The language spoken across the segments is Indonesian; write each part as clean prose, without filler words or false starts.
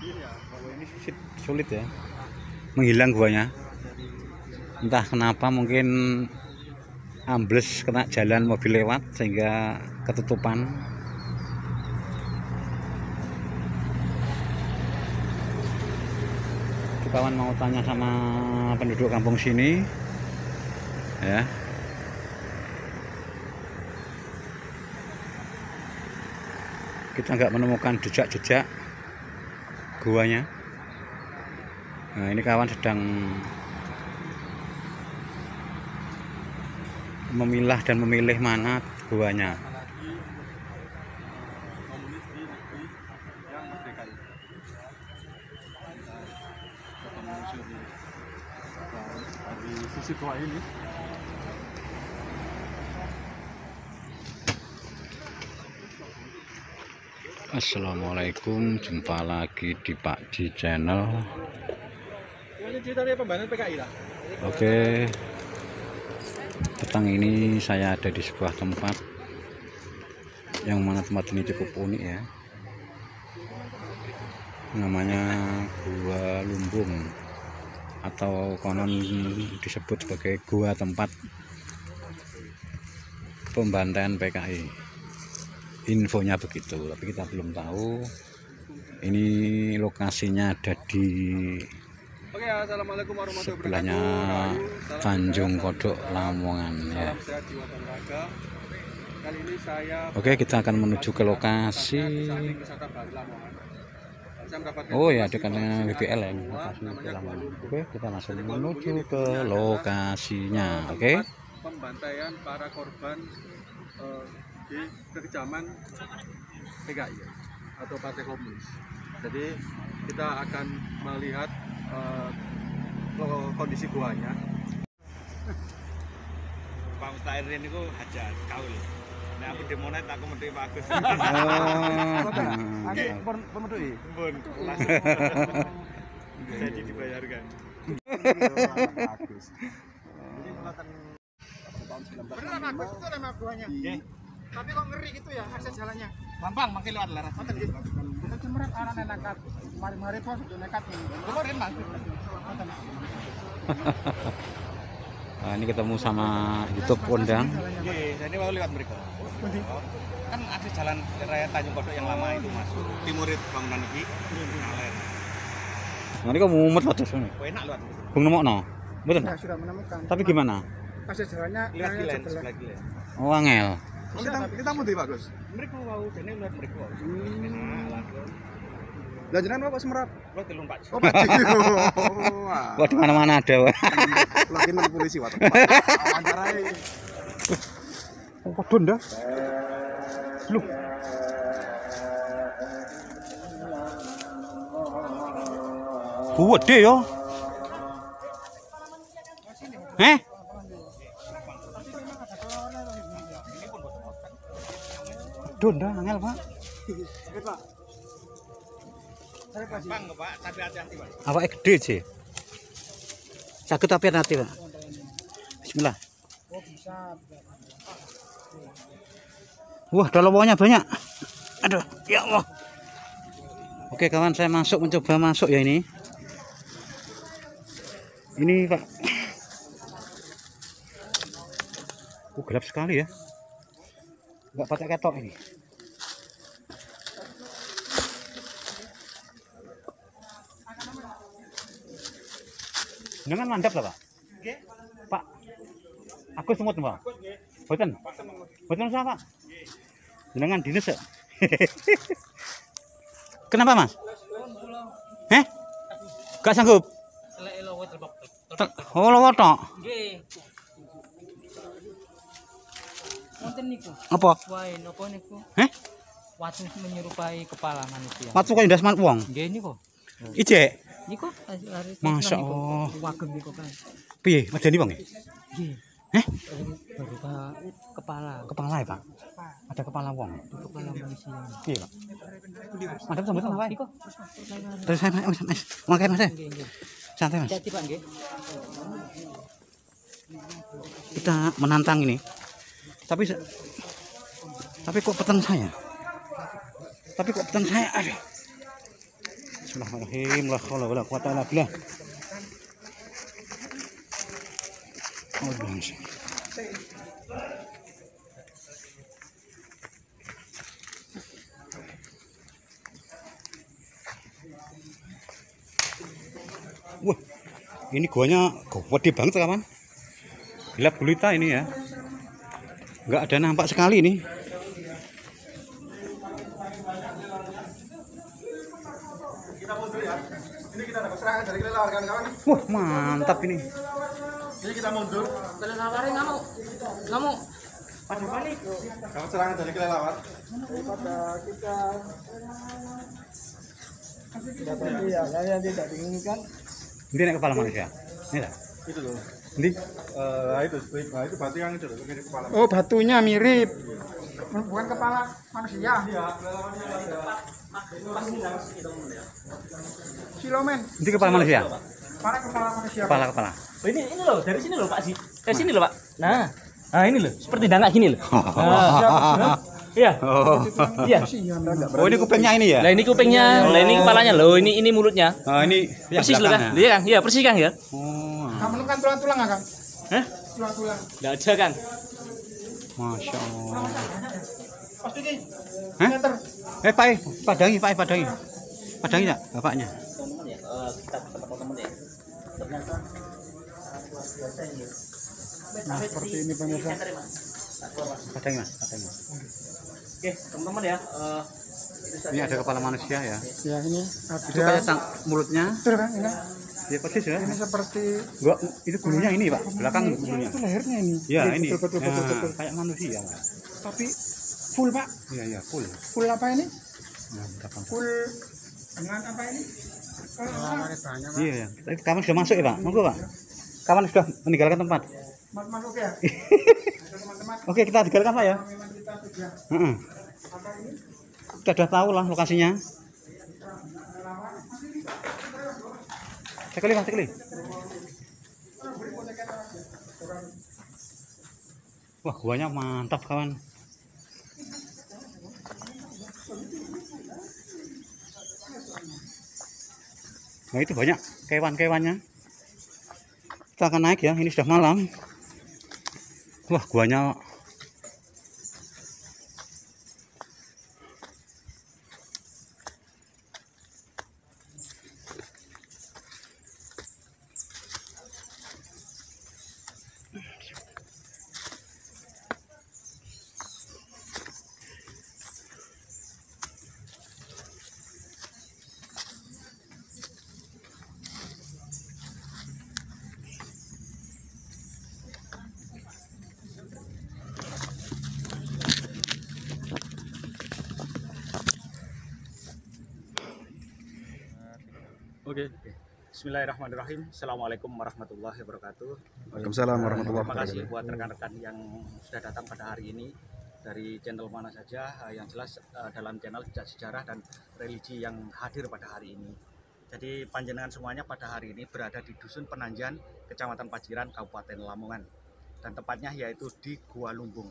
Ini sulit ya, menghilang guanya. Entah kenapa, mungkin ambles kena jalan mobil lewat sehingga ketutupan. Kawan mau tanya sama penduduk kampung sini ya. Kita nggak menemukan jejak-jejak guanya. Nah, ini kawan sedang memilah dan memilih mana guanya. Di sisi tua ini. Assalamualaikum, jumpa lagi di Pak Ji Channel. Oke, petang ini saya ada di sebuah tempat yang mana tempat ini cukup unik ya. Namanya Gua Lumbung, atau konon disebut sebagai gua tempat pembantaian PKI. Infonya begitu, tapi kita belum tahu ini lokasinya ada di sebelahnya Tanjung Kodok, Lamongan ya. Oke, kita akan menuju ke lokasi. Oh ya, dekatnya BBL ya. Oke, kita langsung menuju ke lokasinya. Oke. Pembantaian para korban di kekejaman PKI atau Partai Komunis. Jadi kita akan melihat kondisi guanya. Pak Mustahir ini ku hajat kaul. Nah aku demonet aku medhi Pak Agus. Aku pemedui. Pun. Jadi dibayarkan. Agus. Jadi buatan tahun 19. Beneran Agus itu nama guanya. Tapi kok ngeri gitu ya akses jalannya. Gampang makin lewat laras. Ngoten nggih. Kita cemret anak nekat. Mari-mari kok sudah nekat nih. Kemarin Mas. Ngoten. Nah, ini ketemu sama YouTube Kondang. Nggih, jadi mau lewat mereka. Kan akses jalan raya Tanjung Kodok yang lama itu Mas. Timurit bangunan iki. Ngaler. Nah, ini kok mumet waduh sini. Kok enak lewat. Bung nemokno. Mboten. Ya, sudah menemukan. Tapi gimana? Akses jalannya Lewat kilen sebelah kilen. Oh, angel. Kita mau di bagus. Mereka mau jane lewat mereka. Enak lah. Lah jenengan Pak Semerat. Lo telung Pak. Oh, Pak. Wah, di mana-mana ada. Lagi nang polisi wae. Wawancarai. Oh, padha ndak? Loh. Gede yo. Donda angel, Pak. Pak. Gampang Pak, tapi hati-hati Pak. Awake gede sih. Sakit tapi hati, Pak. Bismillah. Oh, bisa. Wah, dolowonnya banyak. Aduh, ya Allah. Oke, kawan, saya mencoba masuk ya ini. Ini, Pak. Gelap sekali ya. Enggak pakai ketok ini. Dengan mandap lah, Pak. Nggih. Pak. Aku semut, Pak. Boten. Boten usah, Pak. Jenengan dinas ya. Kenapa, Mas? Gak sanggup. Oh, lewat tok. Nggih. Wonten niku. Apa? Wae napa niku? Watu menyerupai kepala manusia. Watu kok ndas wong. Nggih niku. Ijek. Niku laris. Masya Allah. Wagem niku kan. Piye? Medeni wong e? Nggih. Berupa kepala. Kepala ya, Pak. Ada kepala wong. Kepala manusia. Piye, Pak? Madam sampeyan apa? Niku. Terus saya Mas. Mangke Mas. Nggih, nggih. Santai, Mas. Jadi Pak nggih. Kita menantang ini. Tapi kok peteng saya. Aduh. Bismillahirrahmanirrahim. La haula wala quwata illa billah. Wah, ini guanya gede banget kawan. Gila gulita ini ya. Nggak ada nampak sekali ini. Kita mundur ya. Ini kita dapat serangan dari kelelawar kawan-kawan. Wah, mantap ini. Ini kita mundur. Kelelawar ngamuk. Ngamuk. Pada balik. Dapat serangan dari kelelawar. Daripada kita dapat yang tidak diinginkan. Ini naik kepala manusia. Ini lah. Itu loh. Ini Itu batu yang itu loh, mirip kepala. Oh, batunya mirip. Bukan kepala manusia. Silomen. ini kepala manusia. Kepala manusia. Kepala. Oh, ini loh, dari sini loh Pak Ji. Sini loh Pak. Nah ini loh, seperti dangak gini loh. Nah, iya. Oh. Iya. Oh, ini kupingnya ini ya? Lah ini kupingnya, lah ini kepalanya loh, ini mulutnya. Oh, ini yang Persis loh kan? Iya Kang, iya persis Kang ya. Oh, Kamu kan tulang-tulang nggak, Kang? Hah? Tulang-tulang. Enggak ada Kang. Masya Allah. Pasti Ki. Hah? Meter. Padangi ya, bapaknya. Nah, seperti ini pemirsa. Padangi. Oke, teman-teman ya. Ini ada kepala manusia ya. Ya, ini Itu kayak ada. mulutnya. Betul kan? Ini, Ya persis ya. ini seperti Enggak, itu bulunya ini, Pak. Belakang bulunya. itu lehernya ini. Ya, Betul, ini. Betul. Nah, kayak manusia. Tapi full, Pak. Iya, full. Full apa ini? Mantap. Full dengan apa ini? Iya, ya. Kawan sudah masuk ya, Pak? Monggo, Pak. Kawan sudah meninggalkan tempat. Masuk ya. Teman-teman, Oke, kita tinggalkan, Pak ya. memang kita sudah Heeh. apa ini? Kita sudah tahu lah lokasinya. Sekali, Pak, sekali. Wah, guanya mantap, kawan. Nah, itu banyak kewan-kewannya. Kita akan naik ya, ini sudah malam. Wah, guanya Oke. Bismillahirrahmanirrahim. Assalamualaikum warahmatullahi wabarakatuh. Waalaikumsalam warahmatullahi Terima kasih wabarakatuh. buat rekan-rekan yang sudah datang pada hari ini dari channel mana saja, yang jelas dalam channel Jejak Sejarah dan Religi yang hadir pada hari ini. Jadi panjenengan semuanya pada hari ini berada di Dusun Penanjan, Kecamatan Paciran, Kabupaten Lamongan, dan tepatnya yaitu di Gua Lumbung.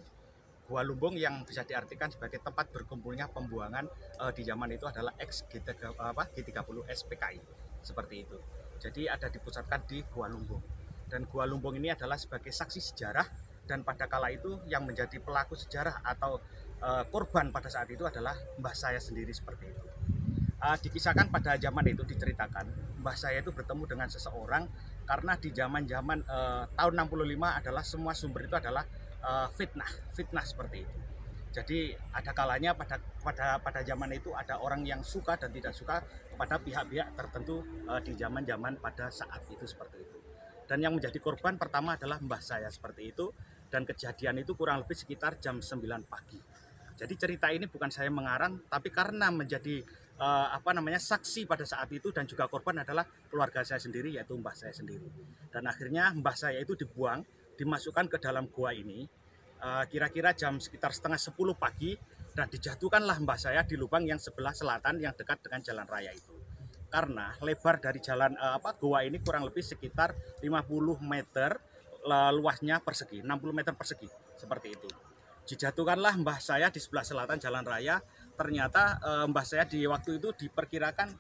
Gua Lumbung yang bisa diartikan sebagai tempat berkumpulnya pembuangan di zaman itu adalah ex G30 SPKI, seperti itu. Jadi ada dipusatkan di Gua Lumbung, dan Gua Lumbung ini adalah sebagai saksi sejarah, dan pada kala itu yang menjadi pelaku sejarah atau korban pada saat itu adalah mbah saya sendiri, seperti itu. Dikisahkan pada zaman itu, diceritakan mbah saya itu bertemu dengan seseorang karena di zaman-zaman tahun 65 adalah semua sumber itu adalah fitnah seperti itu. Jadi ada kalanya pada zaman itu ada orang yang suka dan tidak suka kepada pihak-pihak tertentu di zaman-zaman pada saat itu, seperti itu. Dan yang menjadi korban pertama adalah mbah saya, seperti itu, dan kejadian itu kurang lebih sekitar jam 9 pagi. Jadi cerita ini bukan saya mengarang, tapi karena menjadi saksi pada saat itu, dan juga korban adalah keluarga saya sendiri, yaitu mbah saya sendiri. Dan akhirnya mbah saya itu dibuang, dimasukkan ke dalam gua ini kira-kira jam sekitar setengah 10 pagi, dan dijatuhkanlah mbah saya di lubang yang sebelah selatan yang dekat dengan jalan raya itu. Karena lebar dari jalan gua ini kurang lebih sekitar 50 meter, luasnya persegi 60 meter persegi, seperti itu. Dijatuhkanlah mbah saya di sebelah selatan jalan raya. Ternyata mbah saya di waktu itu diperkirakan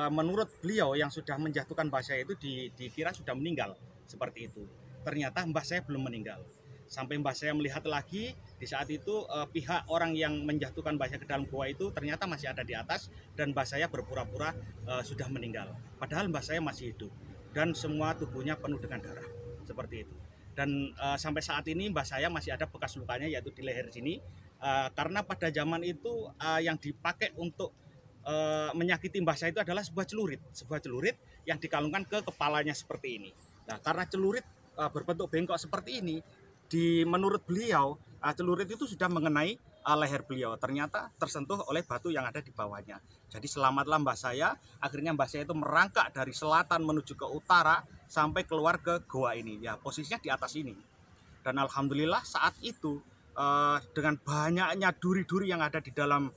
menurut beliau yang sudah menjatuhkan mbah saya itu dikira sudah meninggal seperti itu. Ternyata mbah saya belum meninggal. Sampai mbah saya melihat lagi, di saat itu pihak orang yang menjatuhkan mbah saya ke dalam gua itu ternyata masih ada di atas, dan mbah saya berpura-pura sudah meninggal. Padahal mbah saya masih hidup dan semua tubuhnya penuh dengan darah seperti itu. Dan sampai saat ini mbah saya masih ada bekas lukanya, yaitu di leher sini, karena pada zaman itu yang dipakai untuk menyakiti mbah saya itu adalah sebuah celurit yang dikalungkan ke kepalanya seperti ini. Nah, karena celurit berbentuk bengkok seperti ini, menurut beliau celurit itu sudah mengenai leher beliau, ternyata tersentuh oleh batu yang ada di bawahnya. Jadi selamatlah mbah saya. Akhirnya mbah saya itu merangkak dari selatan menuju ke utara sampai keluar ke goa ini, ya posisinya di atas ini. Dan alhamdulillah saat itu dengan banyaknya duri-duri yang ada di dalam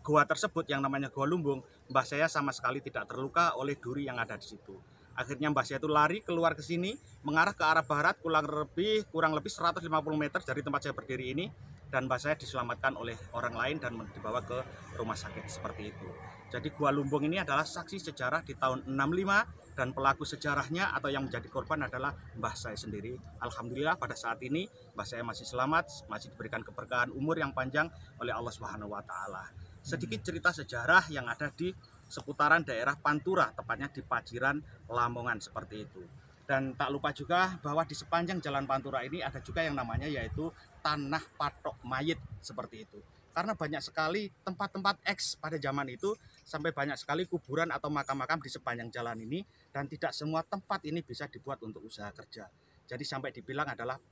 goa tersebut yang namanya Goa Lumbung, mbah saya sama sekali tidak terluka oleh duri yang ada di situ. Akhirnya mbah saya itu lari keluar ke sini, mengarah ke arah barat kurang lebih 150 meter dari tempat saya berdiri ini, dan mbah saya diselamatkan oleh orang lain dan dibawa ke rumah sakit seperti itu. Jadi Goa Lumbung ini adalah saksi sejarah di tahun 65, dan pelaku sejarahnya atau yang menjadi korban adalah mbah saya sendiri. Alhamdulillah pada saat ini mbah saya masih selamat, masih diberikan keberkahan umur yang panjang oleh Allah Subhanahu wa taala. Sedikit cerita sejarah yang ada di seputaran daerah Pantura, tepatnya di Paciran, Lamongan seperti itu. Dan tak lupa juga bahwa di sepanjang jalan Pantura ini ada juga yang namanya yaitu tanah patok mayit seperti itu. Karena banyak sekali tempat-tempat eks pada zaman itu, sampai banyak sekali kuburan atau makam-makam di sepanjang jalan ini, dan tidak semua tempat ini bisa dibuat untuk usaha kerja. Jadi sampai dibilang adalah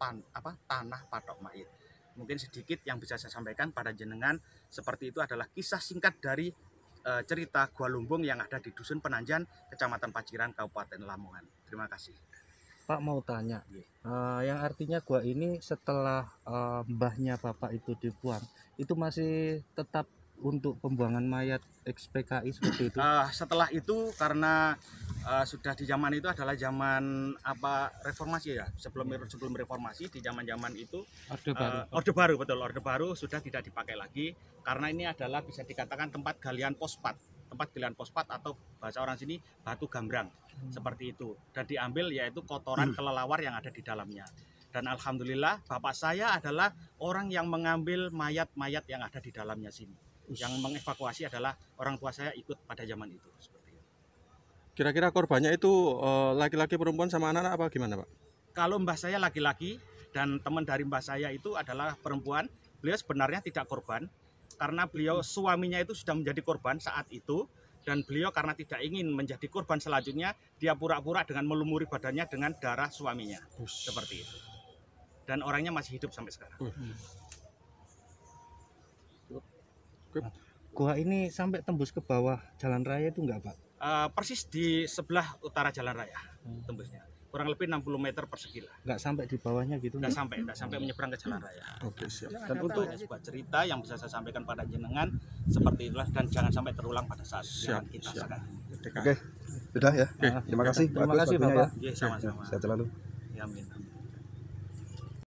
tanah patok mayit. Mungkin sedikit yang bisa saya sampaikan pada jenengan seperti itu adalah kisah singkat dari cerita Goa Lumbung yang ada di Dusun Penanjan, Kecamatan Paciran, Kabupaten Lamongan. Terima kasih. Pak mau tanya, yang artinya gua ini setelah mbahnya Bapak itu dibuang, itu masih tetap untuk pembuangan mayat ex-PKI seperti itu? Setelah itu karena sudah di zaman itu adalah zaman reformasi ya, sebelum reformasi, di zaman itu Orde Baru sudah tidak dipakai lagi, karena ini adalah bisa dikatakan tempat galian fosfat atau bahasa orang sini batu gambrang seperti itu, dan diambil yaitu kotoran kelelawar yang ada di dalamnya. Dan alhamdulillah bapak saya adalah orang yang mengambil mayat-mayat yang ada di dalamnya sini. Yang mengevakuasi adalah orang tua saya ikut pada zaman itu. Seperti itu. Kira-kira korbannya itu laki-laki, perempuan, sama anak-anak apa gimana, Pak? Kalau mbah saya laki-laki dan teman dari mbah saya itu adalah perempuan. Beliau sebenarnya tidak korban karena beliau suaminya itu sudah menjadi korban saat itu, dan beliau karena tidak ingin menjadi korban selanjutnya, dia pura-pura dengan melumuri badannya dengan darah suaminya. Seperti itu. Dan orangnya masih hidup sampai sekarang. Gua ini sampai tembus ke bawah jalan raya itu enggak, Pak? Persis di sebelah utara jalan raya tembusnya. Kurang lebih 60 meter persegi lah. Enggak sampai di bawahnya gitu? Enggak sampai menyeberang ke jalan raya. Oke, siap. Dan untuk sebuah cerita yang bisa saya sampaikan pada jenengan seperti itulah, dan jangan sampai terulang pada saat kita sekarang. Oke, sudah ya. Terima kasih. Terima kasih, Bapak. Sama-sama. Sehat selalu. Ya, amin.